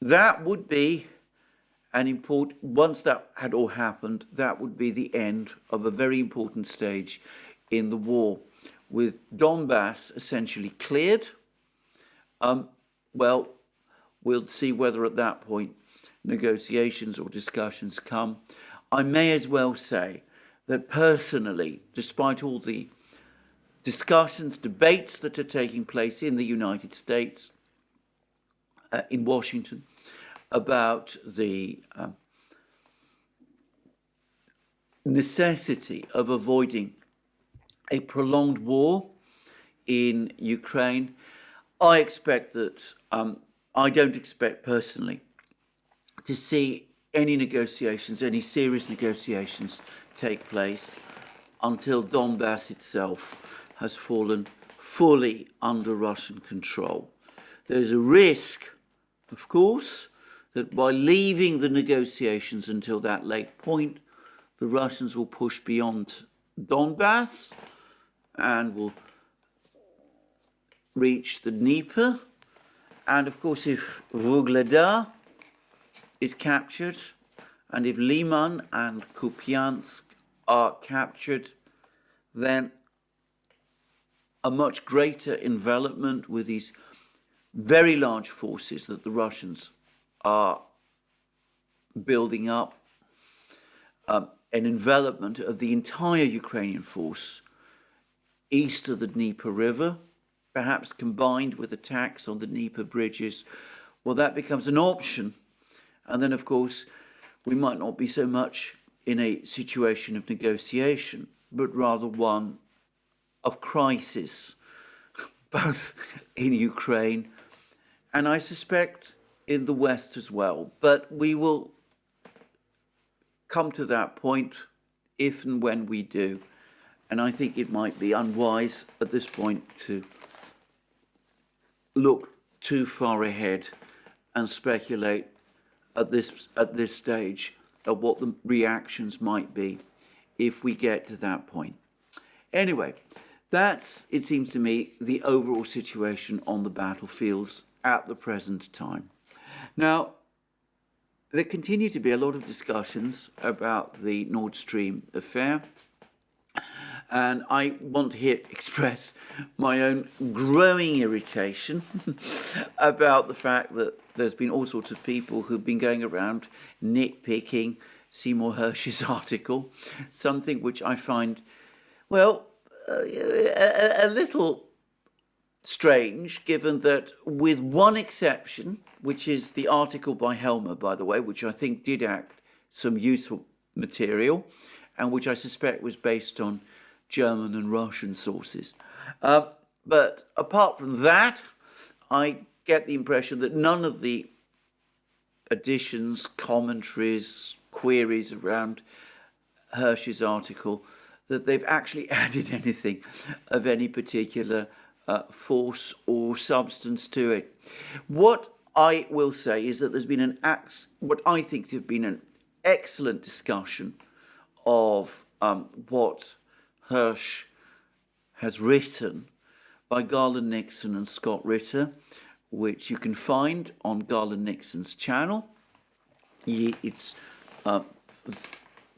that would be an important, once that had all happened, that would be the end of a very important stage in the war, with Donbass essentially cleared. Well, we'll see whether at that point negotiations or discussions come. I may as well say that personally, despite all the discussions, debates that are taking place in the United States, in Washington, about the necessity of avoiding a prolonged war in Ukraine, I expect that, I don't expect personally to see any negotiations, any serious negotiations take place until Donbass itself has fallen fully under Russian control. There's a risk, of course, that by leaving the negotiations until that late point, the Russians will push beyond Donbass and will reach the Dnieper. And of course, if Vuhledar is captured, and if Liman and Kupiansk are captured, then a much greater envelopment with these very large forces that the Russians are building up, an envelopment of the entire Ukrainian force east of the Dnieper River, perhaps combined with attacks on the Dnieper bridges. Well, that becomes an option. And then, of course, we might not be so much in a situation of negotiation, but rather one of crisis, both in Ukraine and I suspect in the West as well. But we will come to that point if and when we do. And I think it might be unwise at this point to look too far ahead and speculate at this stage of what the reactions might be if we get to that point. Anyway, that's, it seems to me, the overall situation on the battlefields at the present time. Now, there continue to be a lot of discussions about the Nord Stream affair, and I want to here express my own growing irritation about the fact that there's been all sorts of people who've been going around nitpicking Seymour Hersh's article, something which I find, well, a little strange, given that, with one exception, which is the article by Helmer, by the way, which I think did act some useful material, and which I suspect was based on German and Russian sources. But apart from that, I get the impression that none of the additions, commentaries, queries around Hersh's article, that they've actually added anything of any particular force or substance to it. What I will say is that there's been what I think to have been an excellent discussion of what Hersh has written by Garland Nixon and Scott Ritter, which you can find on Garland Nixon's channel. It's the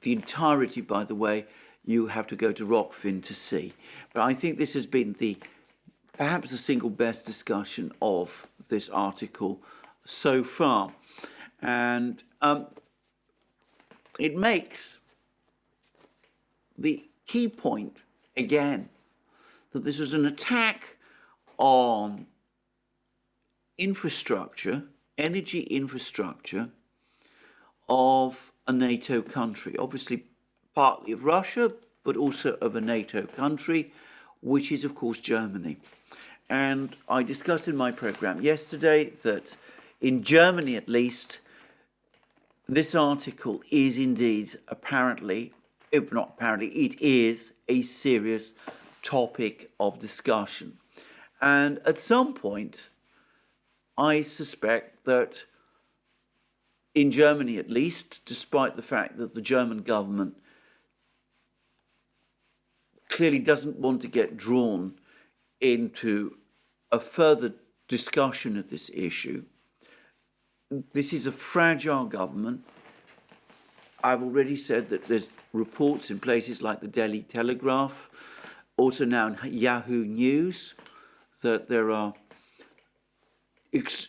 entirety, by the way, you have to go to Rockfin to see. But I think this has been perhaps the single best discussion of this article so far. And it makes the key point, again, that this was an attack on infrastructure, energy infrastructure of a NATO country, obviously partly of Russia, but also of a NATO country, which is, of course, Germany. And I discussed in my program yesterday that in Germany, at least, this article is indeed apparently, if not apparently, it is a serious topic of discussion. And at some point, I suspect that in Germany, at least, despite the fact that the German government clearly doesn't want to get drawn into a further discussion of this issue, this is a fragile government. I've already said that there's reports in places like the Daily Telegraph, also now in Yahoo News, that there are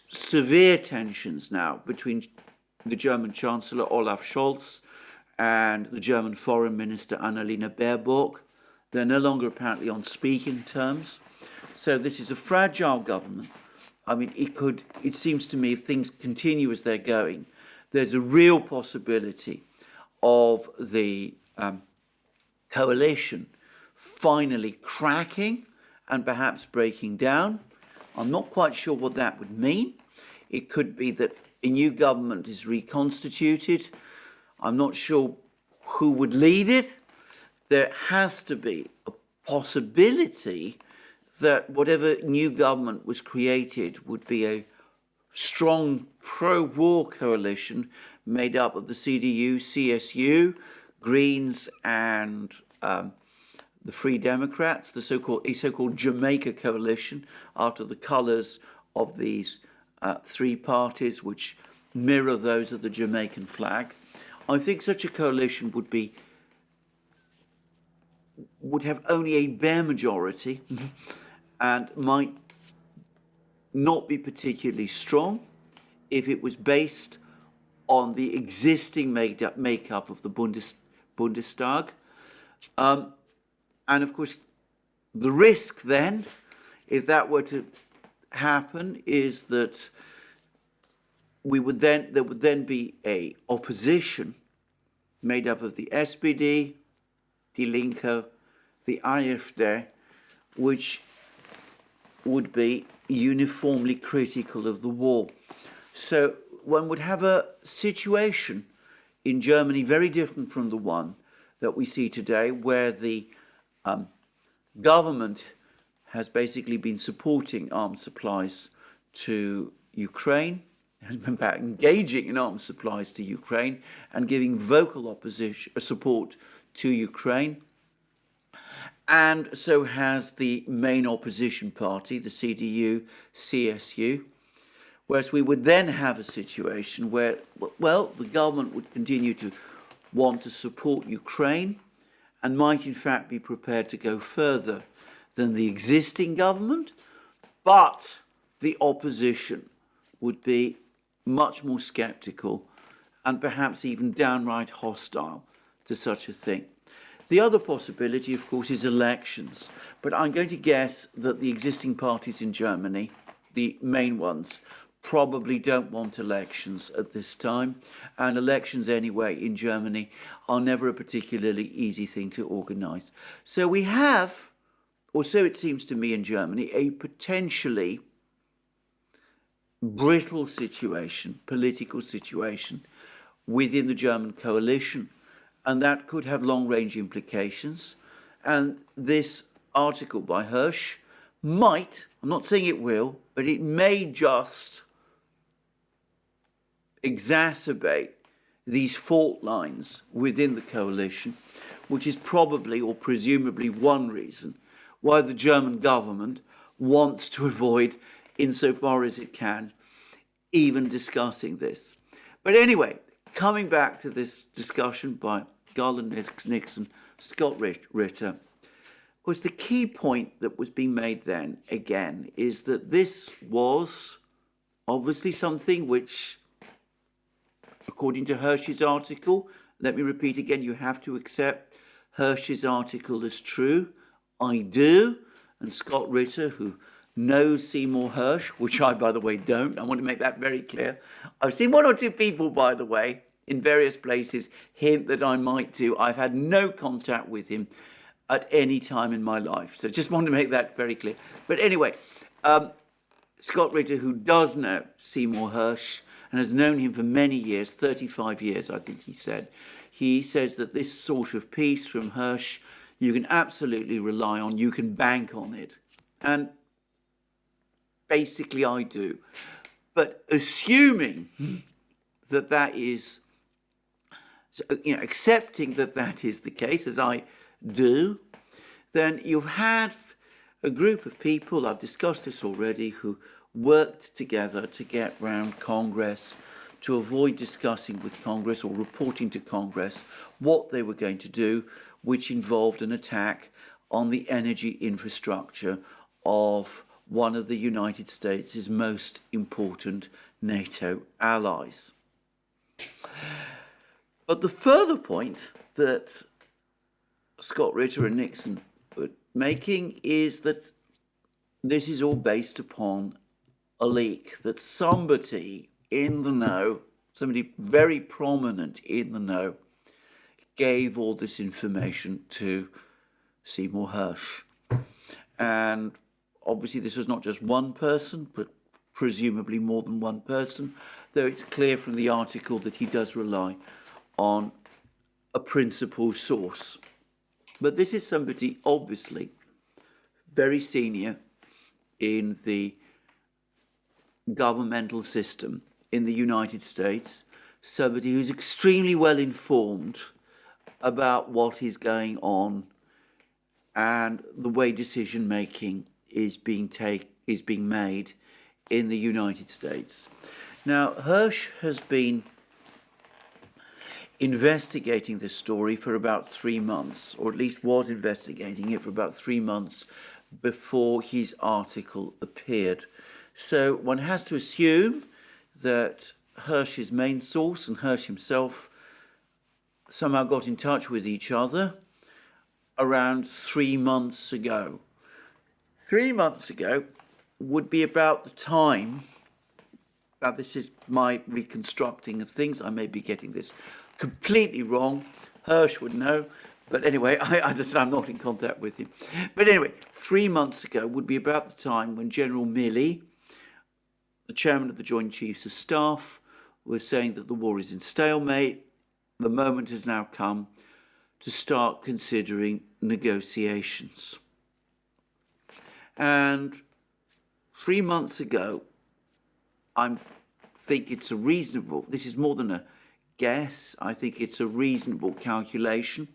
severe tensions now between the German Chancellor Olaf Scholz and the German Foreign Minister Annalena Baerbock. They're no longer apparently on speaking terms. So this is a fragile government. I mean, it seems to me, if things continue as they're going, there's a real possibility of the coalition finally cracking and perhaps breaking down. I'm not quite sure what that would mean. It could be that a new government is reconstituted. I'm not sure who would lead it. There has to be a possibility that whatever new government was created would be a strong pro-war coalition made up of the CDU, CSU, Greens, and the Free Democrats, a so-called Jamaica coalition, after the colours of these three parties, which mirror those of the Jamaican flag. I think such a coalition would have only a bare majority and might not be particularly strong if it was based on the existing makeup of the Bundestag. And of course, the risk then, if that were to happen, is that there would then be a opposition made up of the SPD, Die Linke, the AfD, which would be uniformly critical of the war. So one would have a situation in Germany very different from the one that we see today, where the government has basically been supporting arms supplies to Ukraine, about engaging in arms supplies to Ukraine and giving vocal opposition support to Ukraine. And so has the main opposition party, the CDU, CSU. Whereas we would then have a situation where, well, the government would continue to want to support Ukraine and might in fact be prepared to go further than the existing government, but the opposition would be much more sceptical and perhaps even downright hostile to such a thing. The other possibility, of course, is elections, but I'm going to guess that the existing parties in Germany, the main ones, probably don't want elections at this time, and elections anyway in Germany are never a particularly easy thing to organise. So we have, or so it seems to me in Germany, a potentially brittle situation, political situation within the German coalition, and that could have long-range implications. And this article by Hirsch might, I'm not saying it will, but it may just exacerbate these fault lines within the coalition, which is probably or presumably one reason why the German government wants to avoid, insofar as it can, even discussing this. But anyway, coming back to this discussion by Garland Nixon, Scott Ritter, was the key point that was being made then, again, is that this was obviously something which, according to Hirsch's article, let me repeat again, you have to accept Hirsch's article as true. I do. And Scott Ritter, who knows Seymour Hersh, which I, by the way, don't. I want to make that very clear. I've seen one or two people, by the way, in various places hint that I might do. I've had no contact with him at any time in my life. So just want to make that very clear. But anyway, Scott Ritter, who does know Seymour Hersh and has known him for many years, 35 years, I think he says that this sort of piece from Hersh, you can absolutely rely on, you can bank on it. And basically I do. But assuming that that is, accepting that that is the case, as I do, then you've had a group of people, I've discussed this already, who worked together to get round Congress, to avoid discussing with Congress or reporting to Congress what they were going to do, which involved an attack on the energy infrastructure of one of the United States' most important NATO allies. But the further point that Scott Ritter and Nixon were making is that this is all based upon a leak, that somebody in the know, somebody very prominent in the know, gave all this information to Seymour Hersh. And obviously this was not just one person, but presumably more than one person, though it's clear from the article that he does rely on a principal source. But this is somebody obviously very senior in the governmental system in the United States, somebody who's extremely well informed about what is going on and the way decision making is being made in the United States. Now, Hersh has been investigating this story for about 3 months, or at least was investigating it for about 3 months before his article appeared. So one has to assume that Hersh's main source and Hersh himself somehow got in touch with each other around 3 months ago. 3 months ago would be about the time, now this is my reconstructing of things, I may be getting this completely wrong, Hersh would know, but anyway, as I said, I'm not in contact with him. But anyway, 3 months ago would be about the time when General Milley, the chairman of the Joint Chiefs of Staff, was saying that the war is in stalemate. The moment has now come to start considering negotiations. And 3 months ago, I'm think it's a reasonable, this is more than a guess, I think it's a reasonable calculation,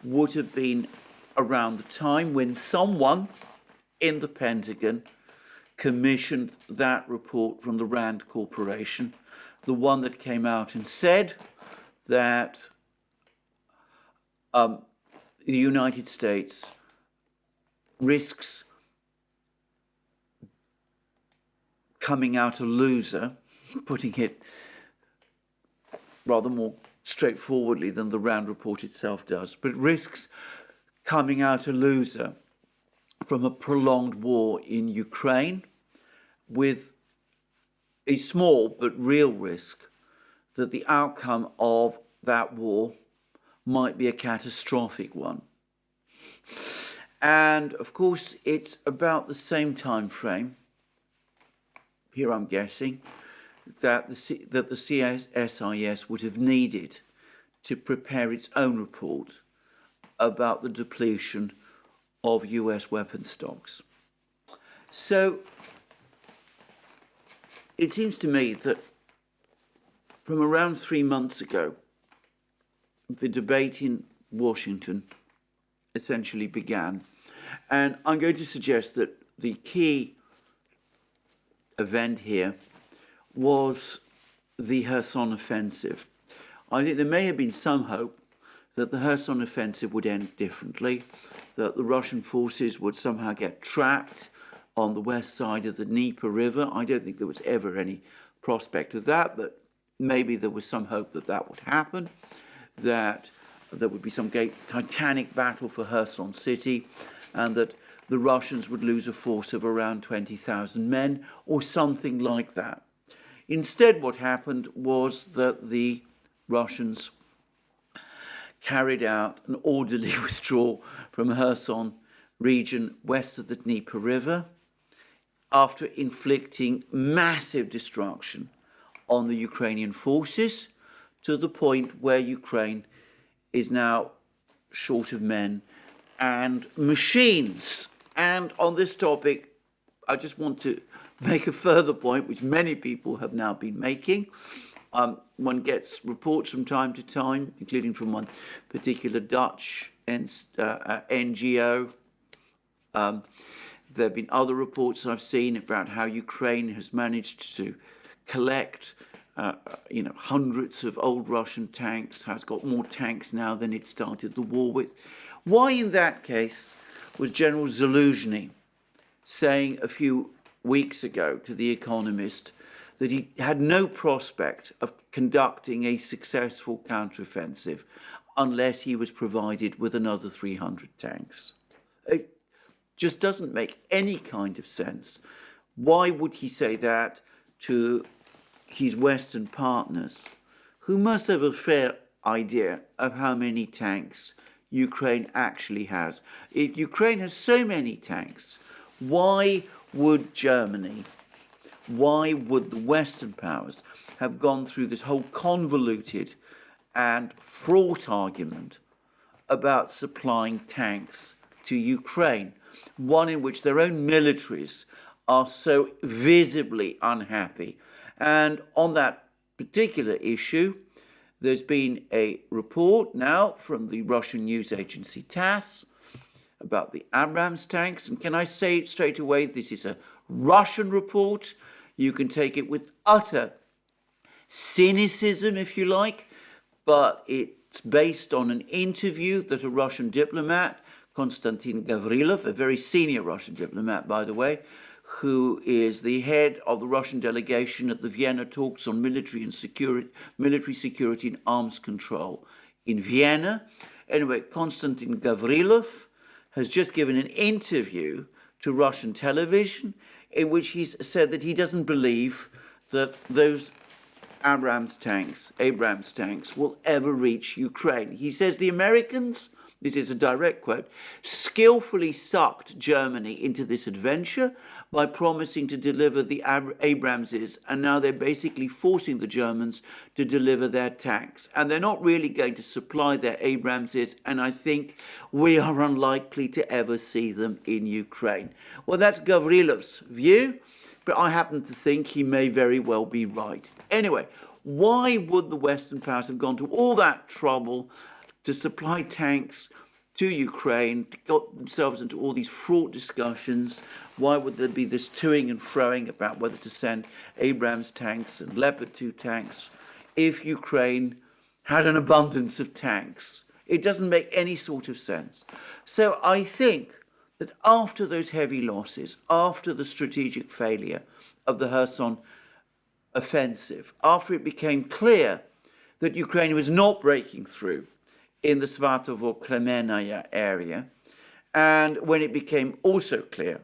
would have been around the time when someone in the Pentagon commissioned that report from the Rand Corporation, the one that came out and said that the United States risks coming out a loser, putting it rather more straightforwardly than the Rand report itself does, but risks coming out a loser from a prolonged war in Ukraine, with a small but real risk that the outcome of that war might be a catastrophic one. And of course, it's about the same time frame, here I'm guessing, that the CSIS would have needed to prepare its own report about the depletion of US weapon stocks. So it seems to me that from around 3 months ago, the debate in Washington essentially began. And I'm going to suggest that the key event here was the Kherson offensive. I think there may have been some hope that the Kherson offensive would end differently, that the Russian forces would somehow get trapped on the west side of the Dnieper River. I don't think there was ever any prospect of that, but maybe there was some hope that that would happen, that there would be some great titanic battle for Kherson city, and that the Russians would lose a force of around 20,000 men or something like that. Instead, what happened was that the Russians carried out an orderly withdrawal from Kherson region west of the Dnieper River after inflicting massive destruction on the Ukrainian forces, to the point where Ukraine is now short of men and machines. And on this topic, I just want to make a further point, which many people have now been making. One gets reports from time to time, including from one particular Dutch NGO. There have been other reports I've seen about how Ukraine has managed to collect hundreds of old Russian tanks, has got more tanks now than it started the war with. Why, in that case, was General Zaluzhny saying a few weeks ago to The Economist that he had no prospect of conducting a successful counteroffensive unless he was provided with another 300 tanks? It just doesn't make any kind of sense. Why would he say that to his Western partners, who must have a fair idea of how many tanks Ukraine actually has? If Ukraine has so many tanks, why would Germany, why would the Western powers have gone through this whole convoluted and fraught argument about supplying tanks to Ukraine, one in which their own militaries are so visibly unhappy? And on that particular issue, there's been a report now from the Russian news agency TASS about the Abrams tanks. And can I say it straight away, this is a Russian report. You can take it with utter cynicism, if you like, but it's based on an interview that a Russian diplomat, Konstantin Gavrilov, a very senior Russian diplomat, by the way, who is the head of the Russian delegation at the Vienna talks on military security and arms control in Vienna. Anyway, Konstantin Gavrilov has just given an interview to Russian television in which he's said that he doesn't believe that those Abrams tanks will ever reach Ukraine. He says the Americans, this is a direct quote, skillfully sucked Germany into this adventure by promising to deliver the Abramses, and now they're basically forcing the Germans to deliver their tanks. And they're not really going to supply their Abramses, and I think we are unlikely to ever see them in Ukraine. Well, that's Gavrilov's view, but I happen to think he may very well be right. Anyway, why would the Western powers have gone to all that trouble to supply tanks to Ukraine, got themselves into all these fraught discussions? Why would there be this toing and froing about whether to send Abrams tanks and Leopard 2 tanks if Ukraine had an abundance of tanks? It doesn't make any sort of sense. So I think that after those heavy losses, after the strategic failure of the Kherson offensive, after it became clear that Ukraine was not breaking through in the Svatovo-Kremenaya area, and when it became also clear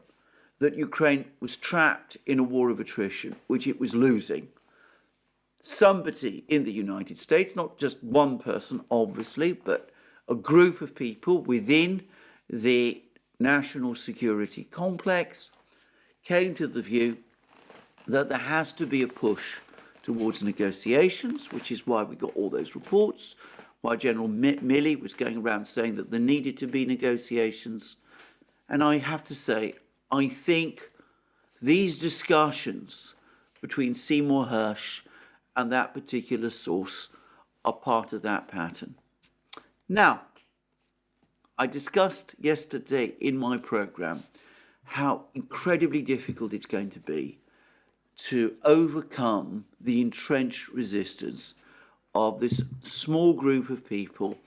that Ukraine was trapped in a war of attrition, which it was losing, somebody in the United States, not just one person, obviously, but a group of people within the national security complex came to the view that there has to be a push towards negotiations, which is why we got all those reports, why General Milley was going around saying that there needed to be negotiations. And I have to say, I think these discussions between Seymour Hersh and that particular source are part of that pattern. Now, I discussed yesterday in my program how incredibly difficult it's going to be to overcome the entrenched resistance of this small group of people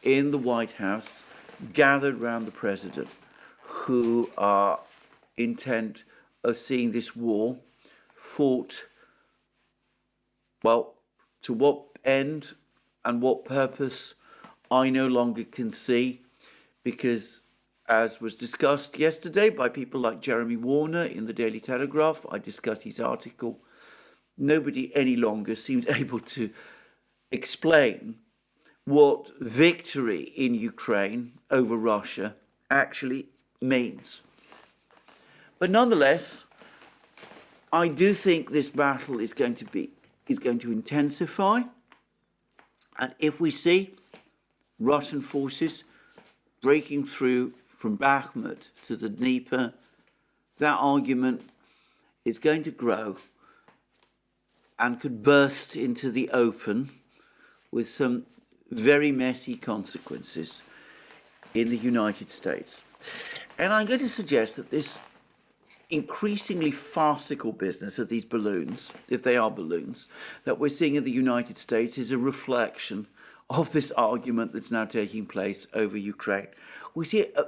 in the White House gathered around the president who are intent of seeing this war fought, well, to what end and what purpose I no longer can see, because as was discussed yesterday by people like Jeremy Warner in the Daily Telegraph, I discussed his article, nobody any longer seems able to explain what victory in Ukraine over Russia actually means. But nonetheless, I do think this battle is going to intensify, and if we see Russian forces breaking through from Bakhmut to the Dnieper, that argument is going to grow and could burst into the open with some very messy consequences in the United States. And I'm going to suggest that this increasingly farcical business of these balloons, if they are balloons, that we're seeing in the United States is a reflection of this argument that's now taking place over Ukraine. We see an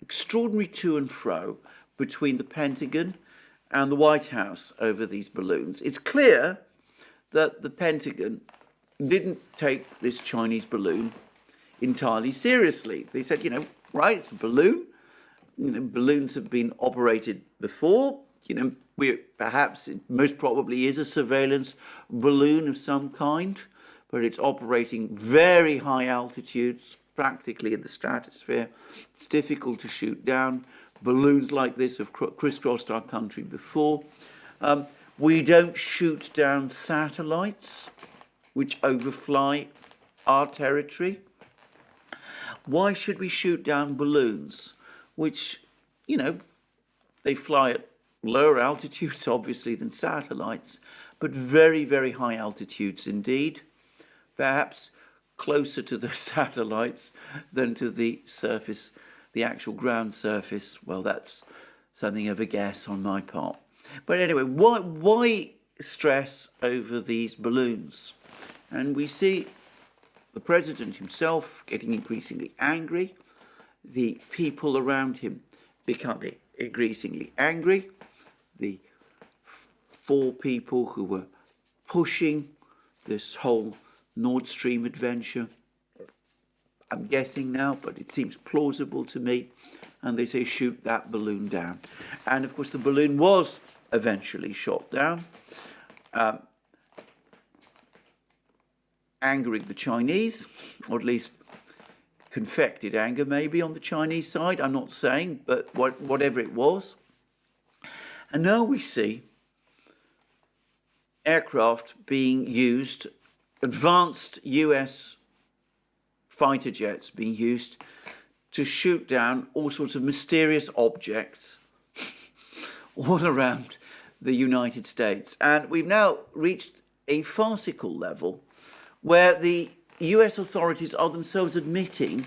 extraordinary to and fro between the Pentagon and the White House over these balloons. It's clear that the Pentagon didn't take this Chinese balloon entirely seriously. They said, right, it's a balloon. Balloons have been operated before. Perhaps it most probably is a surveillance balloon of some kind, but it's operating very high altitudes, practically in the stratosphere. It's difficult to shoot down. Balloons like this have crisscrossed our country before. We don't shoot down satellites which overfly our territory. Why should we shoot down balloons which, they fly at lower altitudes, obviously, than satellites, but very, very high altitudes indeed, perhaps closer to the satellites than to the surface, the actual ground surface. Well, that's something of a guess on my part. But anyway, why stress over these balloons? And we see the president himself getting increasingly angry, the people around him becoming increasingly angry, the four people who were pushing this whole Nord Stream adventure, I'm guessing now, but it seems plausible to me, and they say shoot that balloon down. And of course the balloon was eventually shot down, angering the Chinese, or at least confected anger maybe on the Chinese side, I'm not saying, but whatever it was. And now we see aircraft being used, advanced US fighter jets being used to shoot down all sorts of mysterious objects all around the United States. And we've now reached a farcical level where the US authorities are themselves admitting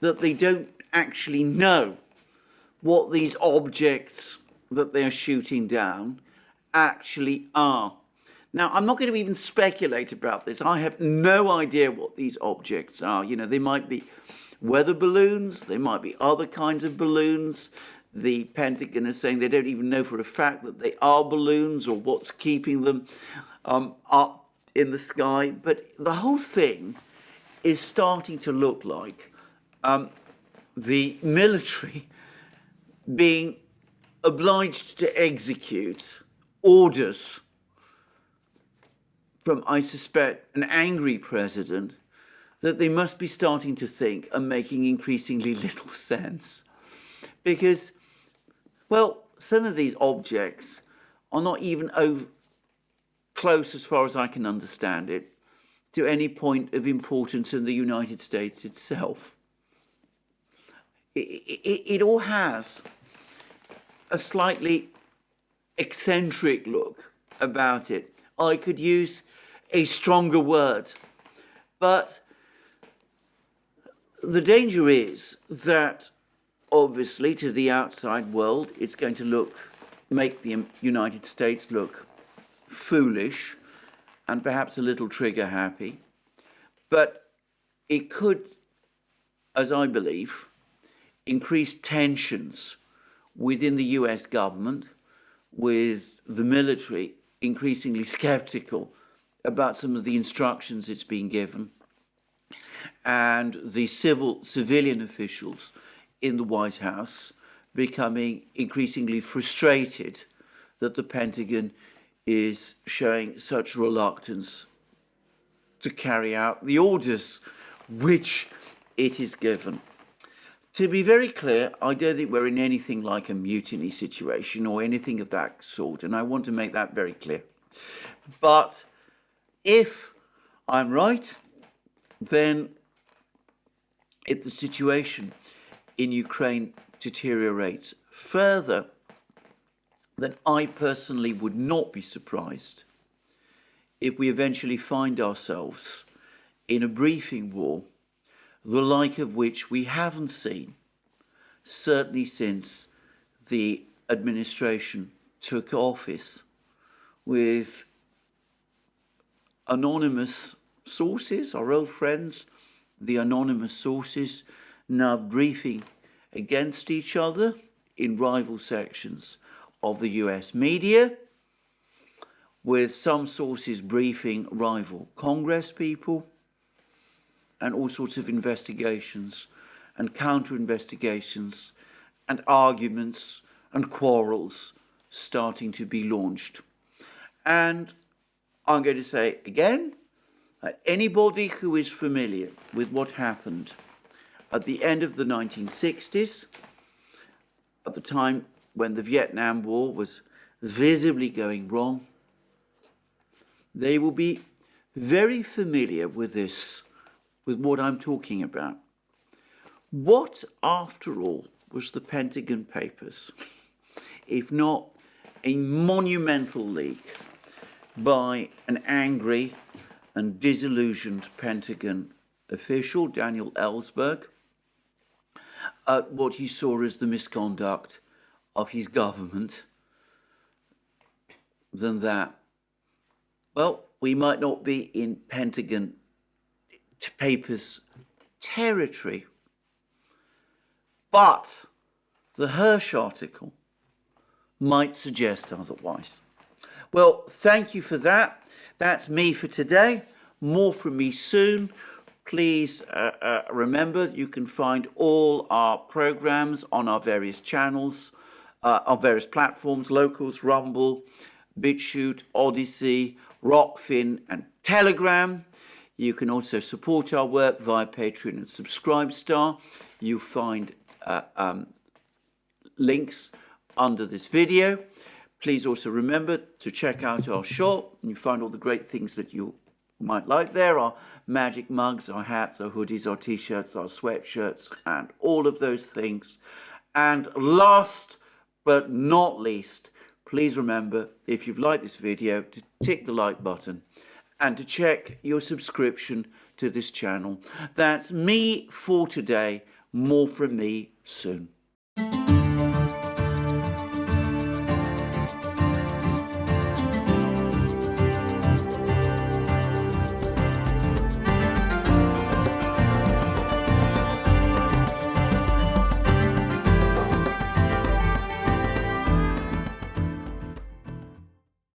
that they don't actually know what these objects that they're shooting down actually are. Now, I'm not going to even speculate about this. I have no idea what these objects are. You know, they might be weather balloons, they might be other kinds of balloons. The Pentagon is saying they don't even know for a fact that they are balloons or what's keeping them up in the sky. But the whole thing is starting to look like the military being obliged to execute orders from, I suspect, an angry president that they must be starting to think are making increasingly little sense. Because, well, some of these objects are not even close, as far as I can understand it, to any point of importance in the United States itself. It all has a slightly eccentric look about it. I could use a stronger word, but the danger is that obviously to the outside world it's going to make the United States look foolish and perhaps a little trigger happy, but it could, as I believe, increase tensions within the US government, with the military increasingly skeptical about some of the instructions it's being given, and the civilian officials in the White House becoming increasingly frustrated that the Pentagon is showing such reluctance to carry out the orders which it is given. To be very clear, I don't think we're in anything like a mutiny situation or anything of that sort, and I want to make that very clear. But if I'm right, then if the situation in Ukraine deteriorates further, then I personally would not be surprised if we eventually find ourselves in a briefing war, the like of which we haven't seen, certainly since the administration took office, with anonymous sources, our old friends, the anonymous sources, now briefing against each other in rival sections of the US media, with some sources briefing rival Congress people, and all sorts of investigations and counter-investigations and arguments and quarrels starting to be launched. And I'm going to say again, anybody who is familiar with what happened at the end of the 1960s, at the time when the Vietnam War was visibly going wrong, they will be very familiar with this, with what I'm talking about. What, after all, was the Pentagon Papers, if not a monumental leak by an angry and disillusioned Pentagon official, Daniel Ellsberg, at what he saw as the misconduct of his government? Than that? Well, we might not be in Pentagon Papers territory, but the Hirsch article might suggest otherwise. Well, thank you for that. That's me for today. More from me soon. Please remember you can find all our programs on our various channels, on various platforms: Locals, Rumble, BitChute, ODYSEE, Rockfin, and Telegram. You can also support our work via Patreon and Subscribestar. You'll find links under this video. Please also remember to check out our shop, and you find all the great things that you might like there. Our magic mugs, our hats, our hoodies, our t-shirts, our sweatshirts, and all of those things. And last but not least, please remember, if you've liked this video, to tick the like button and to check your subscription to this channel. That's me for today. More from me soon.